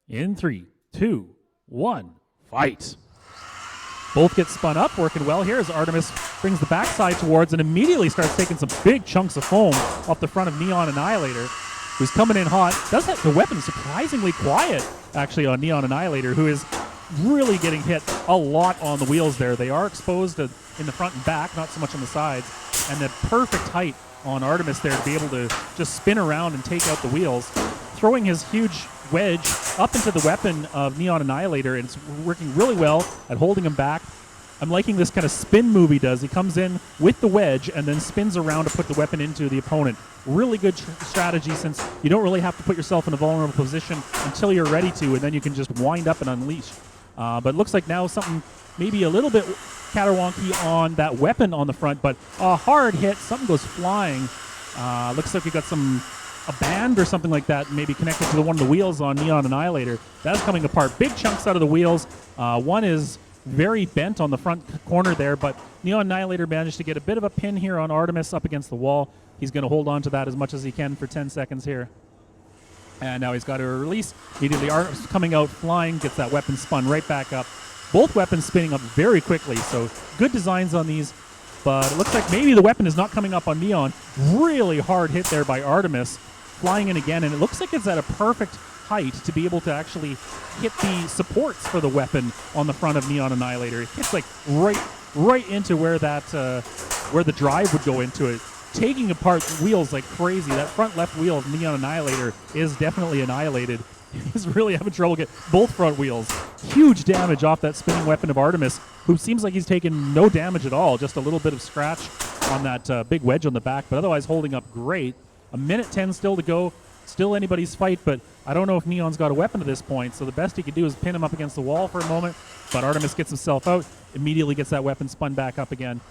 In 3, 2, 1, fight. Both get spun up, working well here as Artemis brings the backside towards and immediately starts taking some big chunks of foam off the front of Neon Annihilator, who's coming in hot. Does have the weapon surprisingly quiet, actually, on Neon Annihilator, who is really getting hit a lot on the wheels there. They are exposed in the front and back, not so much on the sides, and the perfect height on Artemis there to be able to just spin around and take out the wheels, throwing his huge wedge up into the weapon of Neon Annihilator, and it's working really well at holding him back. I'm liking this kind of spin move he does. He comes in with the wedge and then spins around to put the weapon into the opponent. Really good strategy, since you don't really have to put yourself in a vulnerable position until you're ready to, and then you can just wind up and unleash. But it looks like now something maybe a little bit caterwonky on that weapon on the front, but a hard hit, something goes flying. Looks like we got a band or something like that, maybe connected to one of the wheels on Neon Annihilator. That's coming apart. Big chunks out of the wheels. One is very bent on the front corner there, but Neon Annihilator managed to get a bit of a pin here on Artemis up against the wall. He's going to hold on to that as much as he can for 10 seconds here. And now he's got to release. Immediately Artemis coming out flying, gets that weapon spun right back up. Both weapons spinning up very quickly, so good designs on these. But it looks like maybe the weapon is not coming up on Neon. Really hard hit there by Artemis, flying in again, and it looks like it's at a perfect height to be able to actually hit the supports for the weapon on the front of Neon Annihilator. It hits like right into where that where the drive would go into it, taking apart wheels like crazy. That front left wheel of Neon Annihilator is definitely annihilated. He's really having trouble getting both front wheels. Huge damage off that spinning weapon of Artemis, who seems like he's taken no damage at all, just a little bit of scratch on that big wedge on the back, but otherwise holding up great. 1:10 still to go. Still anybody's fight, but I don't know if Neon's got a weapon at this point, so the best he can do is pin him up against the wall for a moment, but Artemis gets himself out, immediately gets that weapon spun back up again.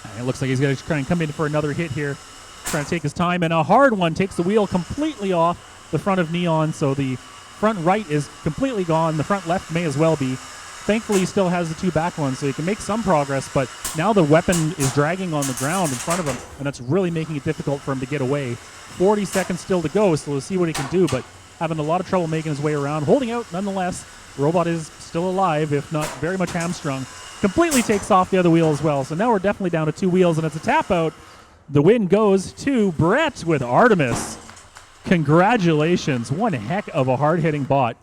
And it looks like he's going to try and come in for another hit here, trying to take his time, and a hard one takes the wheel completely off the front of Neon, so the front right is completely gone. The front left may as well be. Thankfully, he still has the two back ones, so he can make some progress, but now the weapon is dragging on the ground in front of him, and that's really making it difficult for him to get away. 40 seconds still to go, so we'll see what he can do, but having a lot of trouble making his way around. Holding out, nonetheless. Robot is still alive, if not very much hamstrung. Completely takes off the other wheel as well, so now we're definitely down to two wheels, and it's a tap out. The win goes to Brett with Artemis. Congratulations. One heck of a hard-hitting bot.